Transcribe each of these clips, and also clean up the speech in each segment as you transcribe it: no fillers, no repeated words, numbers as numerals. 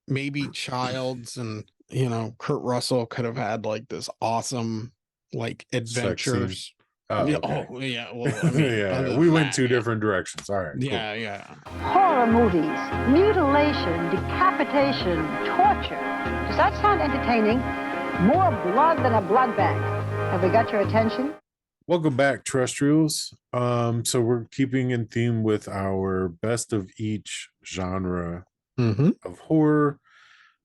maybe Childs and Kurt Russell could have had like this awesome like Sex scene. adventures. Oh, Yeah, okay. oh yeah. Well, I mean, Yeah, other we than went that, two yeah, different directions. All right, cool. yeah. Horror movies, mutilation, decapitation, torture. Does that sound entertaining? More blood than a blood bank. Have we got your attention? Welcome back, terrestrials. So we're keeping in theme with our best of each genre Mm-hmm. of horror.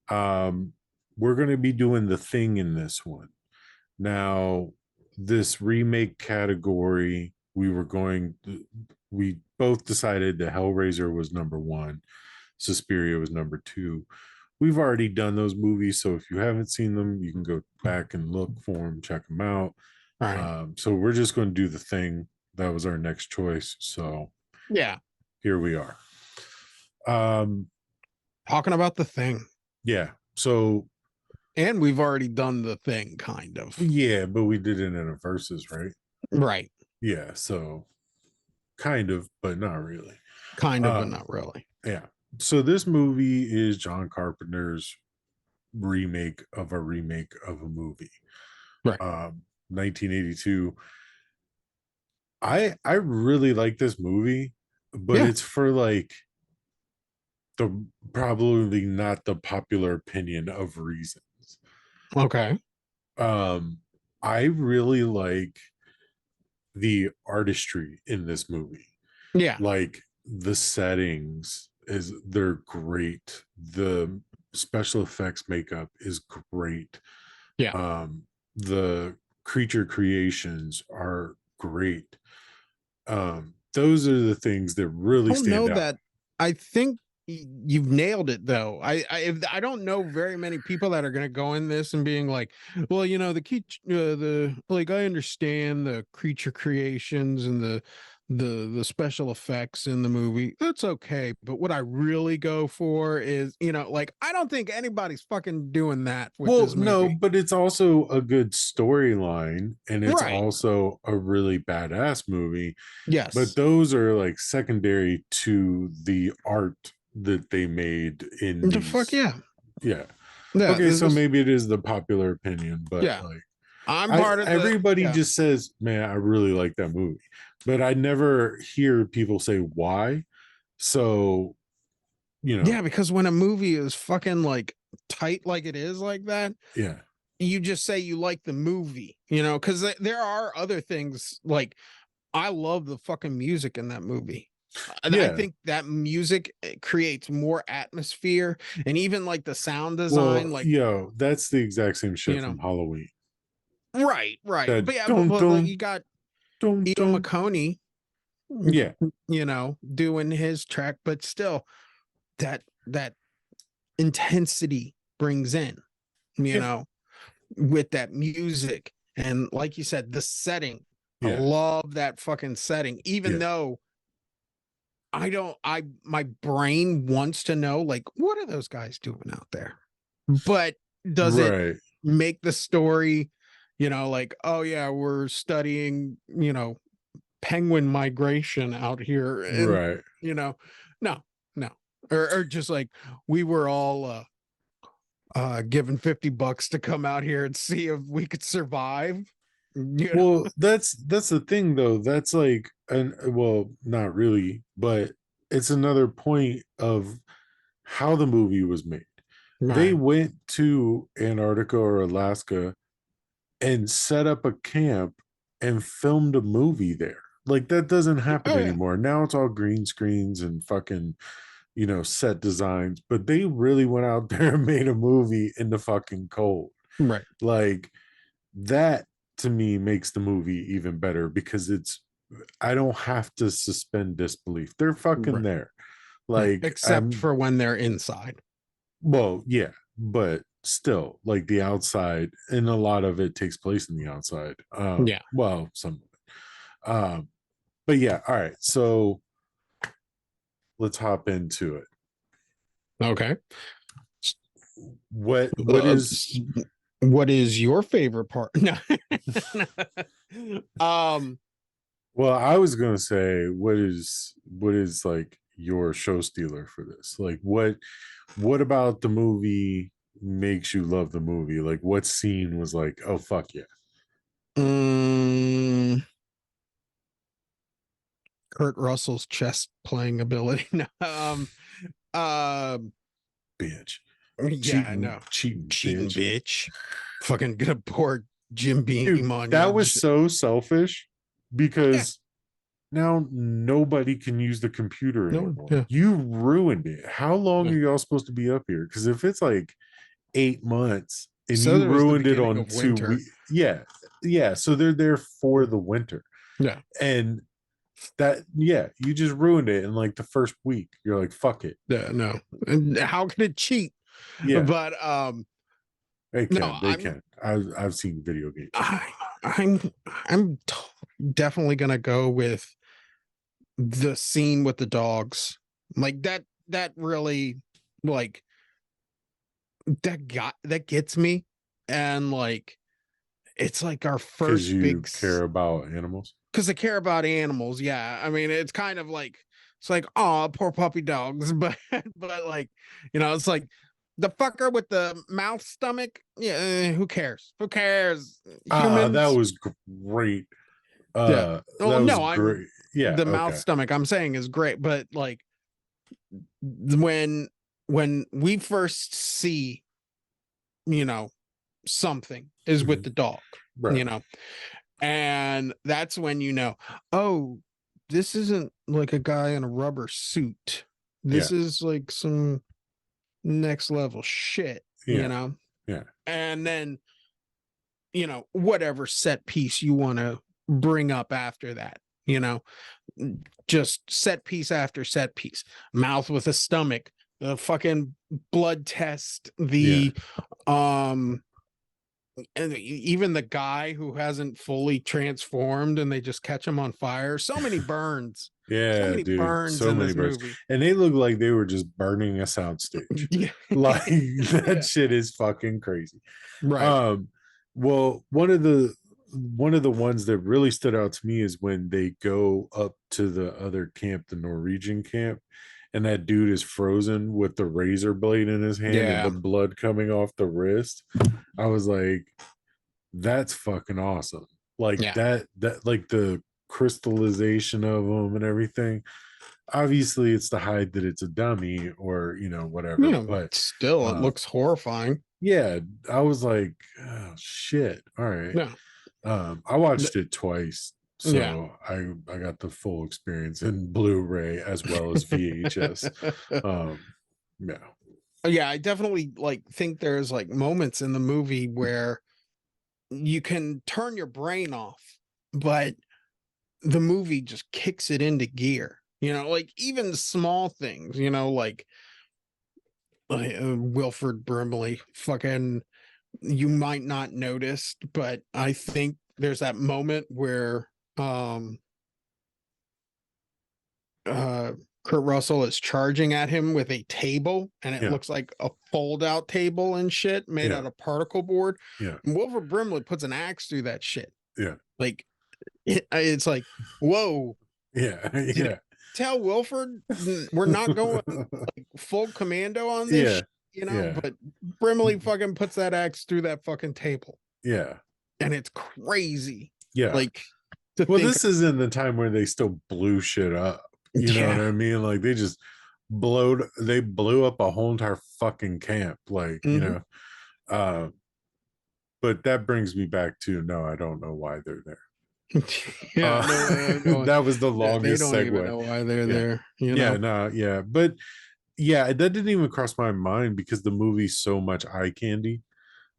Um, we're going to be doing The Thing in this one. Now, this remake category, we both decided that Hellraiser was number one, Suspiria was number two. We've already done those movies, so if you haven't seen them, you can go back and look for them, check them out. All right. So we're just going to do The Thing. That was our next choice. So Yeah. here we are. Talking about The Thing. Yeah. So, and we've already done The Thing, kind of. Yeah, but we did it in a versus, right? Right. Yeah. So, kind of, but not really. Kind of, but not really. Yeah. So this movie is John Carpenter's remake of a movie. Right. 1982. I really like this movie, but it's for like the probably not the popular opinion of reasons. Okay. I really like the artistry in this movie. Yeah. Like the settings they're great. The special effects makeup is great. Yeah. The creature creations are great. Those are the things that really stand out. That I think you've nailed it, though. I don't know very many people that are going to go in this and being like, well, the like, I understand the creature creations and the special effects in the movie. That's okay, but what I really go for is, like, I don't think anybody's fucking doing that with this movie. No, but it's also a good storyline, and it's also a really badass movie. Yes, but those are like secondary to the art that they made in the fuck yeah. Okay, so maybe it is the popular opinion, but like I'm part of everybody just says, man, I really like that movie, but I never hear people say why. So because when a movie is fucking like tight like it is like that, you just say you like the movie, because there are other things. Like, I love the fucking music in that movie. I think that music creates more atmosphere, and even like the sound design, that's the exact same shit from Halloween. Right. But yeah, but you got Ennio Morricone, doing his track, but still that intensity brings in, with that music. And like you said, the setting, I love that fucking setting, even though my brain wants to know, like, what are those guys doing out there? But does it make the story, like, oh yeah, we're studying, penguin migration out here. And, no. Or just like, we were all given $50 to come out here and see if we could survive. Well, that's the thing though. That's like not really, but it's another point of how the movie was made. They went to Antarctica or Alaska and set up a camp and filmed a movie there. Like, that doesn't happen anymore. Now it's all green screens and fucking set designs, but they really went out there and made a movie in the fucking cold. Right. Like, that to me makes the movie even better, because I don't have to suspend disbelief. They're fucking there. Like, except for when they're inside. Well, yeah, but still, like, the outside, and a lot of it takes place in the outside. Well, some of it. But yeah, all right. So let's hop into it. Okay. What is your favorite part? No. Well, I was gonna say, what is like your show stealer for this? Like, what what about the movie makes you love the movie? Like, what scene was like, oh fuck yeah? Kurt Russell's chess playing ability. No, Bitch. Yeah, I know. Cheating bitch. Fucking gonna pour Jim Beam Dude, on that you. was so selfish because now nobody can use the computer anymore. Yeah. You ruined it. How long are y'all supposed to be up here? Because if it's like 8 months and you ruined it on 2 weeks, yeah. So they're there for the winter. Yeah, and that you just ruined it in like the first week. You're like, fuck it. Yeah, no. And how can it cheat? Yeah, but they can. I've seen video games. I'm definitely gonna go with the scene with the dogs. Like that really, like, that gets me. And like, it's like our first big care about animals. Because I care about animals. Yeah, I mean, it's kind of like, it's like, oh, poor puppy dogs. But like, it's like the fucker with the mouth stomach. Yeah, who cares? Humans. That was great. Yeah. Oh no, great. Yeah, the mouth stomach I'm saying is great, but like, when we first see, something is with the dog, right. And that's when oh, this isn't like a guy in a rubber suit. This is like some next level shit, Yeah. And then, whatever set piece you want to bring up after that, just set piece after set piece. Mouth with a stomach, the fucking blood test, and even the guy who hasn't fully transformed and they just catch him on fire. So many burns. So many burns movie. And they look like they were just burning a soundstage. Like that shit is fucking crazy. Right. Well, one of the ones that really stood out to me is when they go up to the other camp, the Norwegian camp, and that dude is frozen with the razor blade in his hand and the blood coming off the wrist. I was like, that's fucking awesome. Like that like the crystallization of them and everything. Obviously it's to hide that it's a dummy or whatever, but still it looks horrifying. Yeah, I was like, oh shit. All right. I watched it twice. So I got the full experience in Blu-ray as well as VHS. I definitely think there's moments in the movie where you can turn your brain off, but the movie just kicks it into gear. Even small things, like Wilford Brimley, fucking, you might not notice, but I think there's that moment where Kurt Russell is charging at him with a table, and it looks like a fold-out table and shit made out of particle board. And Wilford Brimley puts an axe through that shit. Like it's like, whoa. Tell Wilford we're not going full commando on this. But Brimley fucking puts that axe through that fucking table. And it's crazy. This is in the time where they still blew shit up. You know what I mean? Like they just blew up a whole entire fucking camp. Like, but that brings me back to I don't know why they're there. That was the longest segue. They don't even know why they're there. But that didn't even cross my mind because the movie's so much eye candy,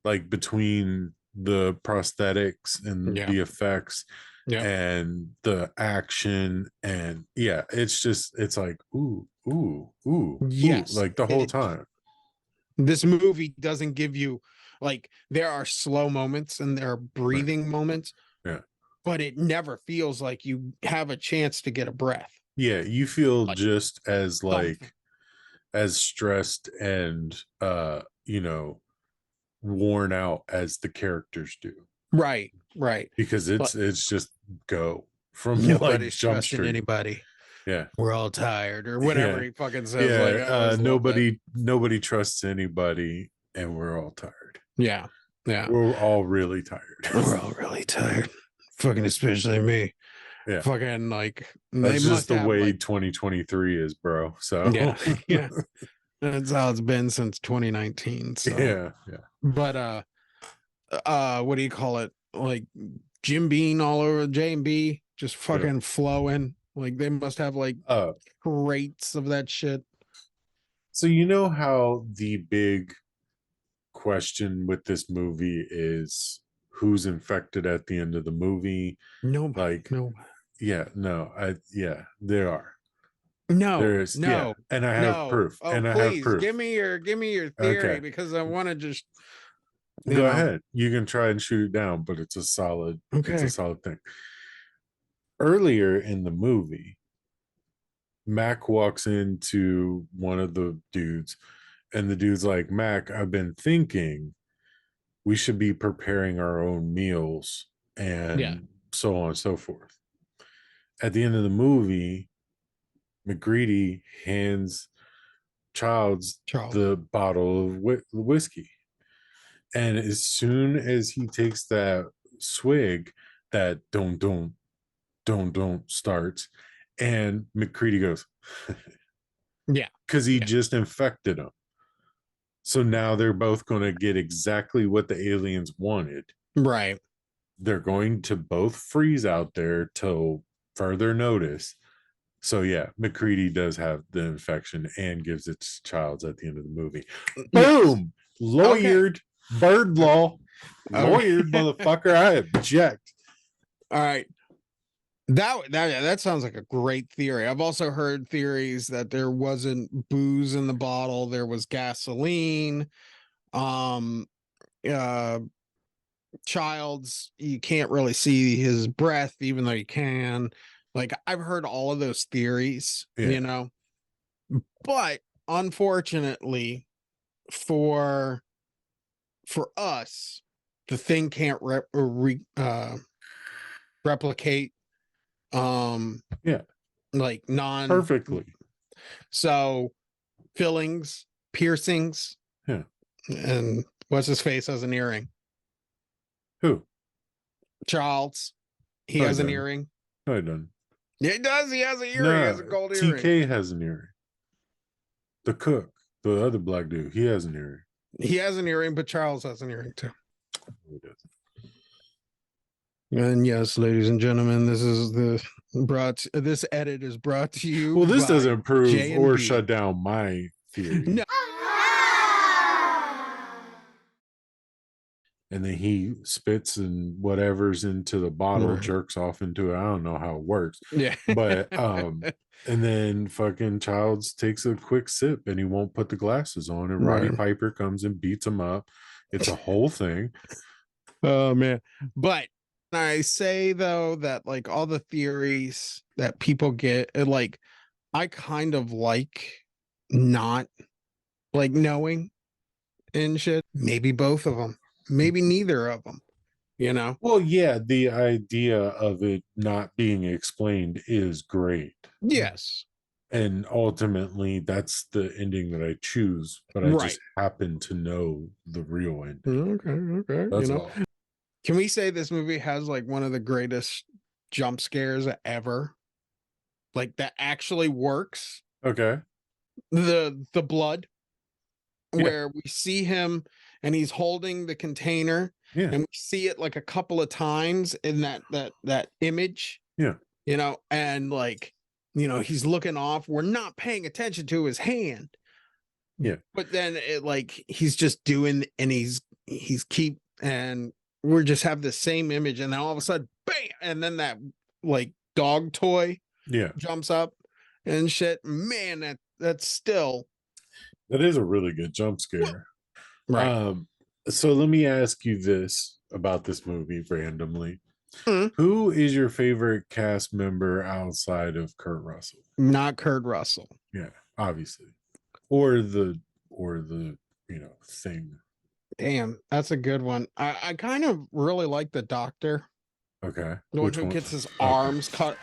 like between the prosthetics and the effects and the action, and it's like ooh, like the whole time. This movie doesn't give you, there are slow moments and there are breathing moments, but it never feels like you have a chance to get a breath. You feel just as as stressed and worn out as the characters do. Right. Because it's just go from nobody's trusting anybody. Yeah. We're all tired, or whatever he fucking says. Yeah. Like, I always love that. Nobody trusts anybody, and we're all tired. Yeah. Yeah. We're all really tired. We're all really tired. Fucking especially me. Yeah. Fucking like that's just the way 2023 is, bro. So yeah. Yeah. That's how it's been since 2019. So yeah. But what do you call it? Like Jim Beam all over J&B, just fucking flowing. Like they must have like crates of that shit. So you know how the big question with this movie is who's infected at the end of the movie? Nobody. There are. No, there is. no, yeah, and I have proof. Oh, and I please have proof. give me your theory because I want to just go ahead. You can try and shoot it down, but it's a solid. Okay. It's a solid thing. Earlier in the movie, Mac walks into one of the dudes, and the dude's like, Mac, I've been thinking we should be preparing our own meals and so on and so forth. At the end of the movie, McGreedy hands Childs the bottle of whiskey. And as soon as he takes that swig, that don't starts, and McCready goes, yeah, because he just infected him. So now they're both going to get exactly what the aliens wanted. Right. They're going to both freeze out there till further notice. So yeah, McCready does have the infection and gives it to Childs at the end of the movie. Boom! Lawyered. Bird law. Lawyered, motherfucker. I object. All right. That sounds like a great theory. I've also heard theories that there wasn't booze in the bottle, there was gasoline. Childs, you can't really see his breath, even though you can. Like, I've heard all of those theories, you know, but unfortunately for us, the thing can't replicate like perfectly. So fillings, piercings, and what's his face has an earring. Who? Childs. He has an earring. No, he doesn't. Yeah, he does. He has an earring. He has a gold earring. TK has an earring. The cook, the other black dude, he has an earring. He has an earring, but Charles has an earring too. He doesn't. And yes, ladies and gentlemen, this edit is brought to you. Well, this doesn't prove or shut down my theory. No. And then he spits and whatever's into the bottle, jerks off into it. I don't know how it works. Yeah. But and then fucking Childs takes a quick sip and he won't put the glasses on, and Roddy Piper comes and beats him up. It's a whole thing. Oh man. But I say though that like all the theories that people get, like I kind of like not like knowing and shit. Maybe both of them. Maybe neither of them, you know? Well, yeah, the idea of it not being explained is great. Yes. And ultimately, that's the ending that I choose, but I just happen to know the real ending. Okay. That's you know? all. Can we say this movie has like one of the greatest jump scares ever? Like that actually works. Okay. The blood, where we see him and he's holding the container, and we see it like a couple of times in that image. Yeah. You know, and like, you know, he's looking off. We're not paying attention to his hand. Yeah. But then it like he's just doing, and he's and we just have the same image, and then all of a sudden, bam, and then that like dog toy jumps up and shit. Man, that's still, that is a really good jump scare. Right. So let me ask you this about this movie randomly. Who is your favorite cast member outside of Kurt Russell? Not Kurt Russell. Yeah, obviously. Or the thing. Damn, that's a good one. I kind of really like the doctor. Okay. The one who gets his arms cut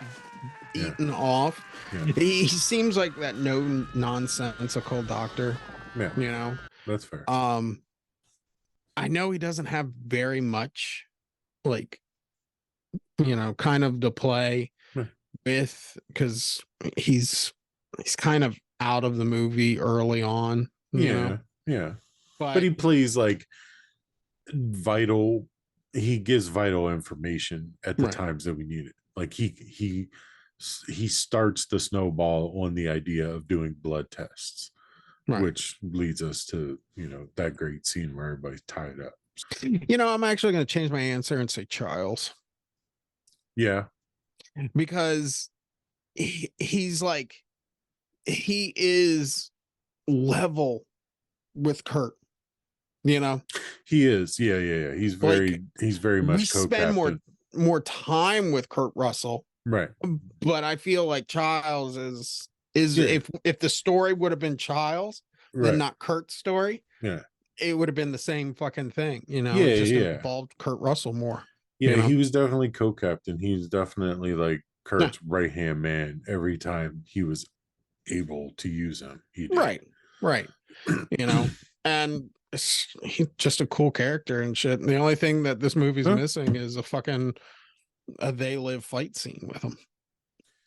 beaten off. Yeah. He seems like that no nonsensical doctor. Yeah, you know. that's fair. I know he doesn't have very much, like, kind of to play with, because he's kind of out of the movie early on. Yeah. But he plays like vital. He gives vital information at the times that we need it. Like he starts the snowball on the idea of doing blood tests, which leads us to that great scene where everybody's tied up. I'm actually going to change my answer and say Charles. Yeah, because he's like, he is level with Kurt. He is. Yeah. He's very much. We spend more time with Kurt Russell, right? But I feel like Charles is if the story would have been Charles, then not Kurt's story. Yeah, it would have been the same fucking thing. It just involved Kurt Russell more. Yeah, he was definitely co-captain. He was definitely like Kurt's right-hand man every time he was able to use him. He did. Right. And he's just a cool character and shit. And the only thing that this movie's missing is a They Live fight scene with him.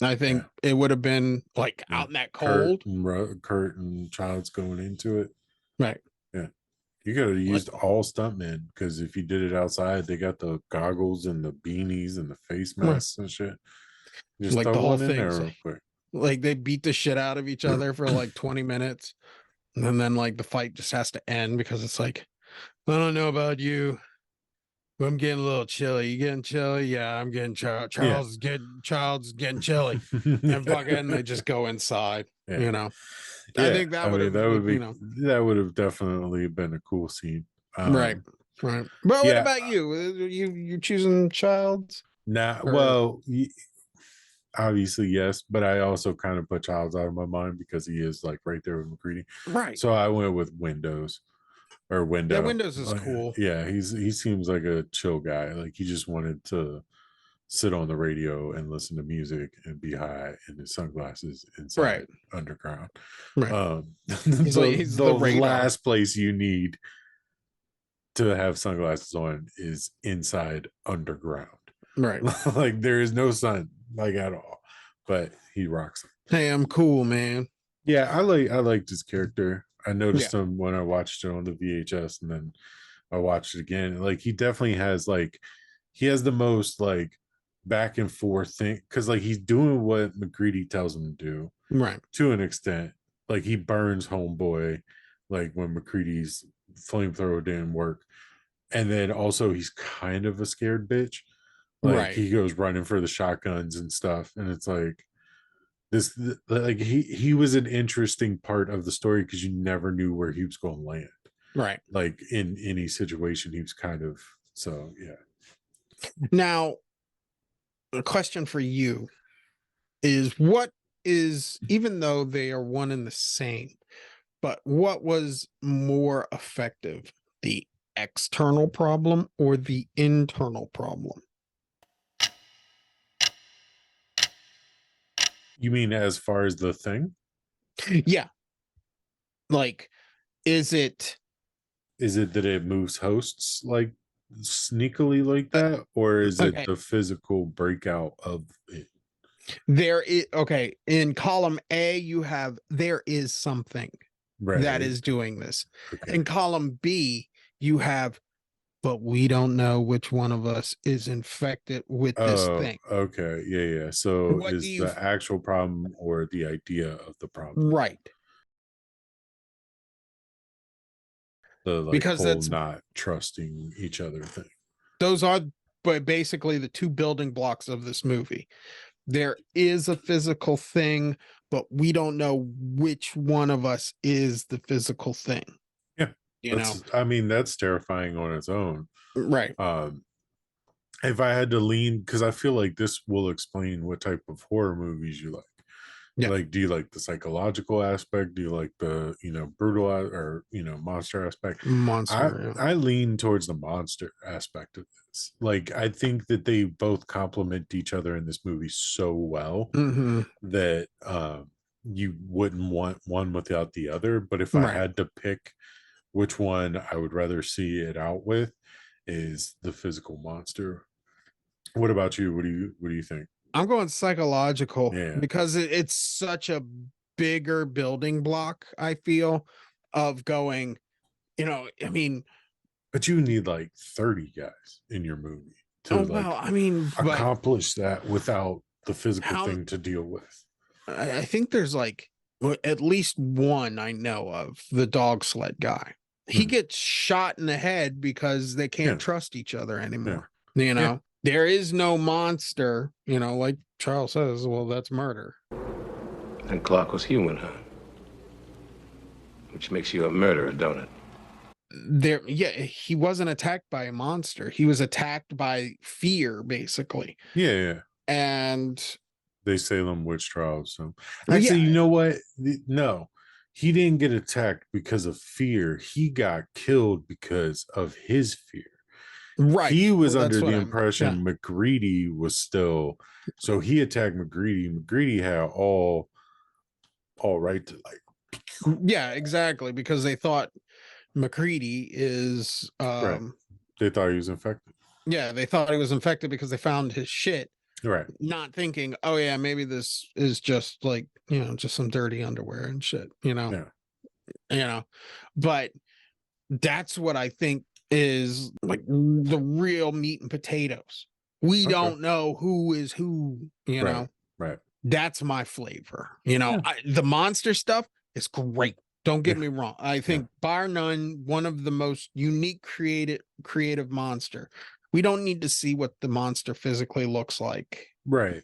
I think it would have been like out in that cold. Kurt and Childs going into it. Right. Yeah. You could have used all stuntmen, because if you did it outside, they got the goggles and the beanies and the face masks and shit. Just like the whole thing. Real quick. Like they beat the shit out of each other for like 20 minutes. And then like the fight just has to end, because it's like, I don't know about you, but I'm getting a little chilly. You getting chilly? Yeah, I'm getting Child's getting chilly. And fucking they just go inside. I think that would have definitely been a cool scene. Right. But what about you? You choosing Childs? Well, obviously yes, but I also kind of put Childs out of my mind because he is like right there with McCready. Right. So I went with Windows. Yeah, Windows is cool. Yeah, he seems like a chill guy. Like he just wanted to sit on the radio and listen to music and be high in his sunglasses inside underground. Right. He's the last place you need to have sunglasses on is inside underground. Right. Like there is no sun like at all, but he rocks it. Hey, I'm cool, man. Yeah, I liked his character. I noticed him when I watched it on the VHS, and then I watched it again. Like he definitely has he has the most like back and forth thing, because like he's doing what McCready tells him to do, right? To an extent. Like he burns homeboy, like when McCready's flamethrower didn't work, and then also he's kind of a scared bitch. Like he goes running for the shotguns and stuff, and it's like this, like he was an interesting part of the story because you never knew where he was going to land. Right. Like in any situation, he was kind of Now, a question for you is, even though they are one and the same, but what was more effective, the external problem or the internal problem? You mean as far as the thing? Yeah. Like, is it that it moves hosts like sneakily like that, or is it the physical breakout of it? In column A you have there is something that is doing this. In column B you have, but we don't know which one of us is infected with this thing. Okay. Yeah. So what is the actual problem or the idea of the problem? Right. The because that's not trusting each other thing. Those are basically the two building blocks of this movie. There is a physical thing, but we don't know which one of us is the physical thing. Yeah. I mean, that's terrifying on its own. Right. If I had to lean, because I feel like this will explain what type of horror movies you like. Yeah. Like, do you like the psychological aspect? Do you like the, brutal or, monster aspect? Monster. I lean towards the monster aspect of this. Like, I think that they both complement each other in this movie so well that you wouldn't want one without the other. But if I had to pick which one I would rather see it out with, is the physical monster. What about you? What do you think? I'm going psychological Yeah. because it's such a bigger building block, I feel, of going, I mean, but you need like 30 guys in your movie to accomplish that without the physical thing to deal with. I think there's like at least one I know of, the dog sled guy. He gets shot in the head because they can't trust each other anymore. There is no monster, like Charles says, well, that's murder. And Clark was human, huh? Which makes you a murderer, don't it? He wasn't attacked by a monster. He was attacked by fear, basically. Yeah. And they Salem witch trials. So actually, you know what? No, he didn't get attacked because of fear. He got killed because of his fear. Right. He was under the impression MacReady was still, so he attacked MacReady. MacReady had all right to Yeah, exactly, because they thought MacReady is right. They thought he was infected. Yeah, they thought he was infected because they found his shit. Right. Not thinking, oh yeah, maybe this is just like, just some dirty underwear and shit, But that's what I think is like the real meat and potatoes. We don't know who is who, Right. That's my flavor. The monster stuff is great. Don't get me wrong. I think bar none, one of the most unique creative monster. We don't need to see what the monster physically looks like. Right.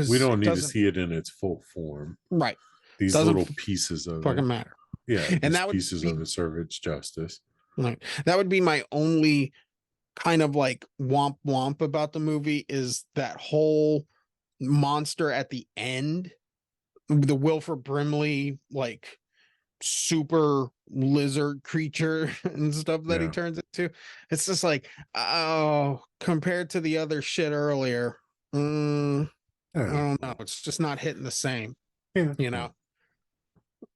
We don't need to see it in its full form. Right. These little pieces of fucking matter. Yeah. And that pieces of it serve its justice. Right. That would be my only kind of like womp womp about the movie, is that whole monster at the end, the Wilford Brimley, like super lizard creature and stuff that he turns into. It's just like, oh, compared to the other shit earlier, I don't know. It's just not hitting the same.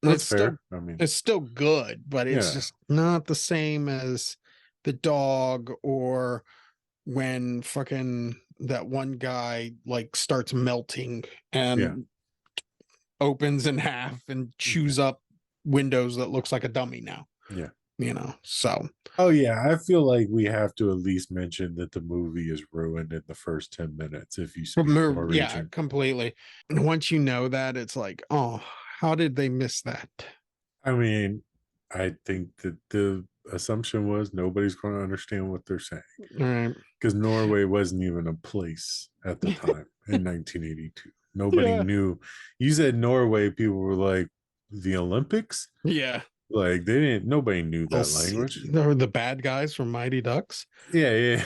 That's fair. I mean, it's still good, but it's just not the same as the dog, or when fucking that one guy like starts melting and opens in half and chews up windows that looks like a dummy now. So I feel like we have to at least mention that the movie is ruined in the first 10 minutes if you speak Norwegian. Completely. And once you know that, it's like, oh, how did they miss that? I mean, I think that the assumption was nobody's going to understand what they're saying. Right. Because Norway wasn't even a place at the time in 1982. Nobody knew. You said Norway, people were like, the Olympics? Yeah. Like nobody knew that language. The bad guys from Mighty Ducks. Yeah.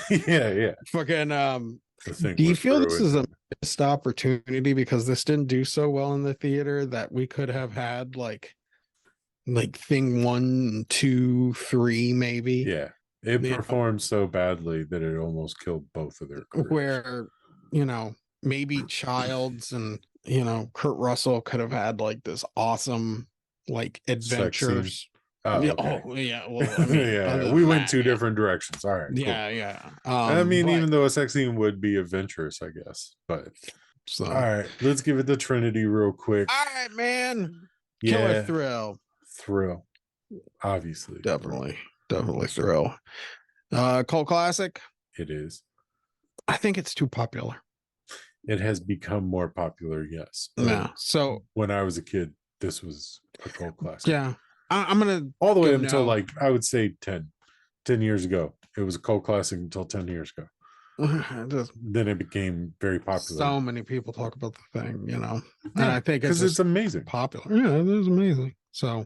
Fucking do you feel this is a missed opportunity because this didn't do so well in the theater that we could have had like thing 1, 2, 3 maybe? Yeah. It performed so badly that it almost killed both of their careers. Where, maybe Childs and Kurt Russell could have had like this awesome like adventures. Well, I mean, we went two different directions. All right, cool. I mean, even though a sex scene would be adventurous, I guess. But all right, let's give it the Trinity real quick. All right, man. Killer thrill, obviously, definitely thrill. Cult classic. It is. I think it's too popular. It has become more popular, yes. Yeah. So when I was a kid, this was a cult classic. Yeah. I'm gonna all the way until like I would say 10 years ago. It was a cult classic until 10 years ago. Then it became very popular. So many people talk about the thing, and I think it's amazing, popular. Yeah, it is amazing. So,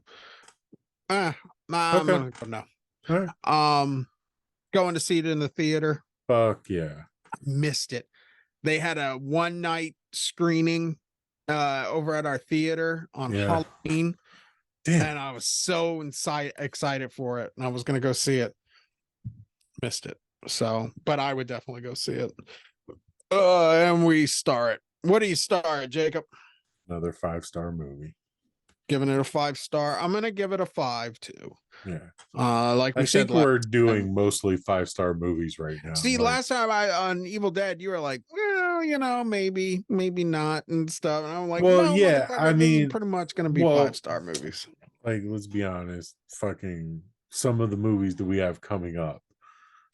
I'm gonna go now. All right. Going to see it in the theater. Fuck yeah! Missed it. They had a one night screening over at our theater on Halloween. Damn. And I was so excited for it. And I was going to go see it. Missed it. So, but I would definitely go see it. And we star it. What do you star it, Jacob? Another 5-star movie. Giving it a 5-star. I'm going to give it a 5 too. Yeah. Like we I said, think we're doing mostly 5-star movies right now. See, last time on Evil Dead, you were like, well, you know, maybe not and stuff. And I'm like, well, no, yeah, I mean, pretty much going to be 5-star movies. Like, let's be honest, fucking some of the movies that we have coming up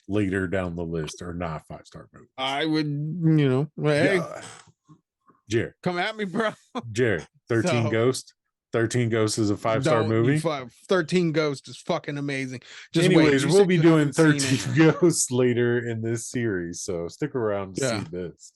later down the list are not 5-star movies. I would, you know, hey, Jared, come at me, bro. Jared, 13 Ghost. 13 Ghosts is a 5-star movie. 13 Ghosts is fucking amazing. Just anyways, we'll be doing 13 Ghosts later in this series, so stick around to see this.